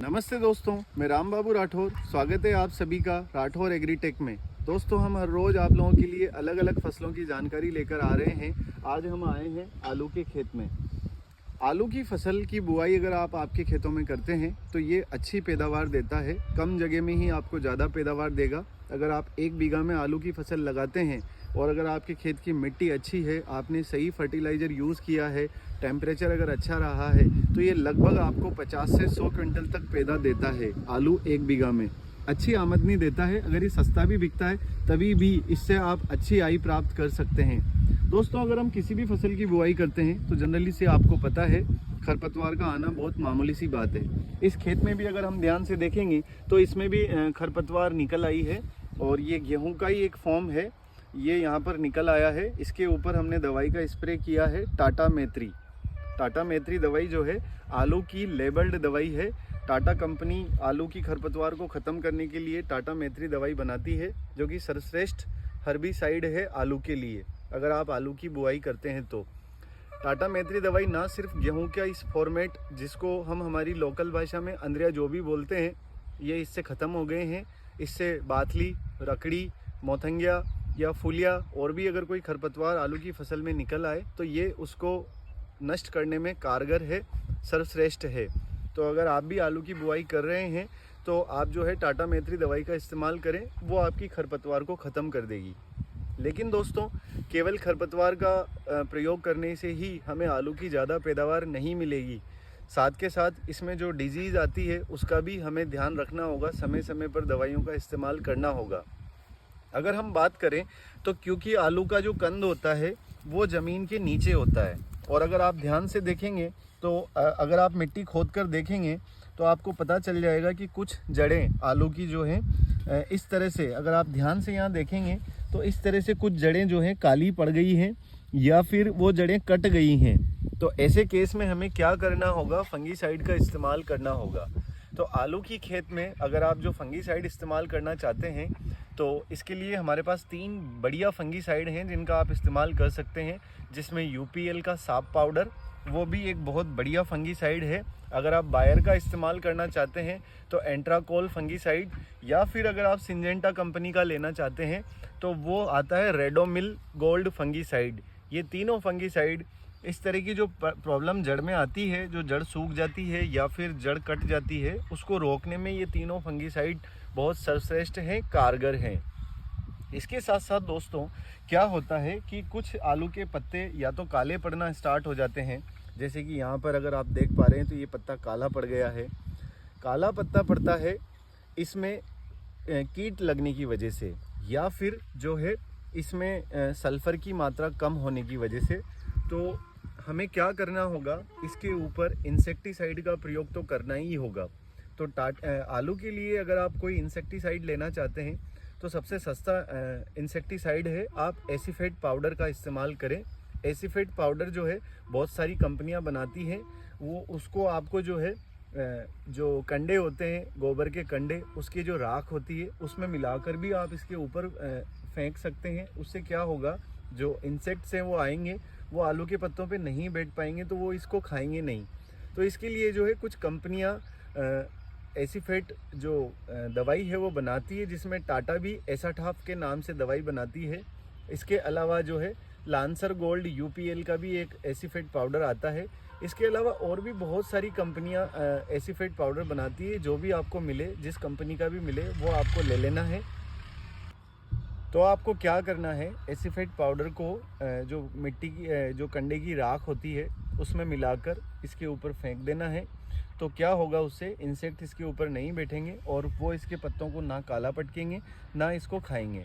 नमस्ते दोस्तों, मैं राम बाबू राठौर। स्वागत है आप सभी का राठौर एग्रीटेक में। दोस्तों, हम हर रोज़ आप लोगों के लिए अलग अलग फसलों की जानकारी लेकर आ रहे हैं। आज हम आए हैं आलू के खेत में। आलू की फसल की बुआई अगर आप आपके खेतों में करते हैं तो ये अच्छी पैदावार देता है। कम जगह में ही आपको ज़्यादा पैदावार देगा। अगर आप 1 बीघा में आलू की फसल लगाते हैं और अगर आपके खेत की मिट्टी अच्छी है, आपने सही फर्टिलाइज़र यूज़ किया है, टेम्परेचर अगर अच्छा रहा है, तो ये लगभग आपको 50 से 100 क्विंटल तक पैदा देता है। आलू 1 बीघा में अच्छी आमदनी देता है। अगर ये सस्ता भी बिकता है तभी भी इससे आप अच्छी आय प्राप्त कर सकते हैं। दोस्तों, अगर हम किसी भी फसल की बुआई करते हैं तो जनरली से आपको पता है खरपतवार का आना बहुत मामूली सी बात है। इस खेत में भी अगर हम ध्यान से देखेंगे तो इसमें भी खरपतवार निकल आई है और ये गेहूं का ही एक फॉर्म है। ये यहाँ पर निकल आया है। इसके ऊपर हमने दवाई का स्प्रे किया है, टाटा मैत्री। टाटा मैत्री दवाई जो है आलू की लेबल्ड दवाई है। टाटा कंपनी आलू की खरपतवार को ख़त्म करने के लिए टाटा मैत्री दवाई बनाती है, जो कि सर्वश्रेष्ठ हर्बिसाइड है आलू के लिए। अगर आप आलू की बुआई करते हैं तो टाटा मैत्री दवाई ना सिर्फ गेहूं का इस फॉर्मेट, जिसको हम हमारी लोकल भाषा में अंद्रिया जो भी बोलते हैं, ये इससे ख़त्म हो गए हैं। इससे बाथली, रकड़ी, मोथंगिया या फुलिया और भी अगर कोई खरपतवार आलू की फसल में निकल आए तो ये उसको नष्ट करने में कारगर है, सर्वश्रेष्ठ है। तो अगर आप भी आलू की बुआई कर रहे हैं तो आप जो है टाटा मैत्री दवाई का इस्तेमाल करें, वो आपकी खरपतवार को ख़त्म कर देगी। लेकिन दोस्तों, केवल खरपतवार का प्रयोग करने से ही हमें आलू की ज़्यादा पैदावार नहीं मिलेगी। साथ के साथ इसमें जो डिजीज़ आती है उसका भी हमें ध्यान रखना होगा, समय समय पर दवाइयों का इस्तेमाल करना होगा। अगर हम बात करें तो क्योंकि आलू का जो कंद होता है वो ज़मीन के नीचे होता है, और अगर आप ध्यान से देखेंगे तो अगर आप मिट्टी खोद कर देखेंगे तो आपको पता चल जाएगा कि कुछ जड़ें आलू की जो हैं इस तरह से, अगर आप ध्यान से यहाँ देखेंगे तो इस तरह से कुछ जड़ें जो हैं काली पड़ गई हैं या फिर वो जड़ें कट गई हैं। तो ऐसे केस में हमें क्या करना होगा? फंगीसाइड का इस्तेमाल करना होगा। तो आलू की खेत में अगर आप जो फंगीसाइड इस्तेमाल करना चाहते हैं तो इसके लिए हमारे पास 3 बढ़िया फंगीसाइड हैं जिनका आप इस्तेमाल कर सकते हैं, जिसमें यूपीएल का साप पाउडर, वो भी एक बहुत बढ़िया फंगीसाइड है। अगर आप बायर का इस्तेमाल करना चाहते हैं तो एंट्राकोल फंगीसाइड, या फिर अगर आप सिंजेंटा कंपनी का लेना चाहते हैं तो वो आता है रेडोमिल गोल्ड फंगीसाइड। ये तीनों फंगीसाइड इस तरह की जो प्रॉब्लम जड़ में आती है, जो जड़ सूख जाती है या फिर जड़ कट जाती है, उसको रोकने में ये तीनों फंगीसाइड बहुत सर्वश्रेष्ठ हैं, कारगर हैं। इसके साथ साथ दोस्तों, क्या होता है कि कुछ आलू के पत्ते या तो काले पड़ना स्टार्ट हो जाते हैं, जैसे कि यहाँ पर अगर आप देख पा रहे हैं तो ये पत्ता काला पड़ गया है। काला पत्ता पड़ता है इसमें कीट लगने की वजह से, या फिर जो है इसमें सल्फ़र की मात्रा कम होने की वजह से। तो हमें क्या करना होगा? इसके ऊपर इंसेक्टिसाइड का प्रयोग तो करना ही होगा। तो आलू के लिए अगर आप कोई इंसेक्टिसाइड लेना चाहते हैं तो सबसे सस्ता इंसेक्टिसाइड है, आप एसीफेट पाउडर का इस्तेमाल करें। एसीफेट पाउडर जो है बहुत सारी कंपनियां बनाती हैं, वो उसको आपको जो है जो कंडे होते हैं, गोबर के कंडे, उसकी जो राख होती है उसमें मिलाकर भी आप इसके ऊपर फेंक सकते हैं। उससे क्या होगा, जो इंसेक्ट्स हैं वो आएंगे, वो आलू के पत्तों पे नहीं बैठ पाएंगे तो वो इसको खाएंगे नहीं। तो इसके लिए जो है कुछ कंपनियां एसीफेट जो दवाई है वो बनाती है, जिसमें टाटा भी एसाटाफ के नाम से दवाई बनाती है। इसके अलावा जो है लांसर गोल्ड यूपीएल का भी एक एसीफेट पाउडर आता है। इसके अलावा और भी बहुत सारी कंपनियां एसीफेट पाउडर बनाती है। जो भी आपको मिले, जिस कंपनी का भी मिले, वो आपको ले लेना है। तो आपको क्या करना है, एसीफेट पाउडर को जो मिट्टी की जो कंडे की राख होती है उसमें मिलाकर इसके ऊपर फेंक देना है। तो क्या होगा, उससे इंसेक्ट इसके ऊपर नहीं बैठेंगे और वो इसके पत्तों को ना काला पटकेंगे ना इसको खाएंगे।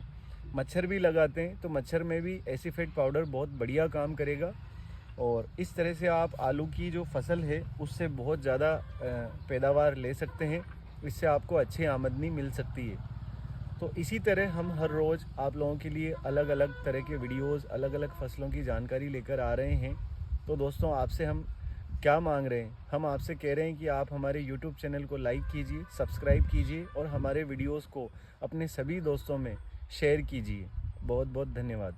मच्छर भी लगाते हैं तो मच्छर में भी एसीफेट पाउडर बहुत बढ़िया काम करेगा, और इस तरह से आप आलू की जो फसल है उससे बहुत ज़्यादा पैदावार ले सकते हैं। इससे आपको अच्छी आमदनी मिल सकती है। तो इसी तरह हम हर रोज़ आप लोगों के लिए अलग अलग तरह के वीडियोस, अलग अलग फसलों की जानकारी लेकर आ रहे हैं। तो दोस्तों, आपसे हम क्या मांग रहे हैं? हम आपसे कह रहे हैं कि आप हमारे YouTube चैनल को लाइक कीजिए, सब्सक्राइब कीजिए और हमारे वीडियोस को अपने सभी दोस्तों में शेयर कीजिए। बहुत बहुत धन्यवाद।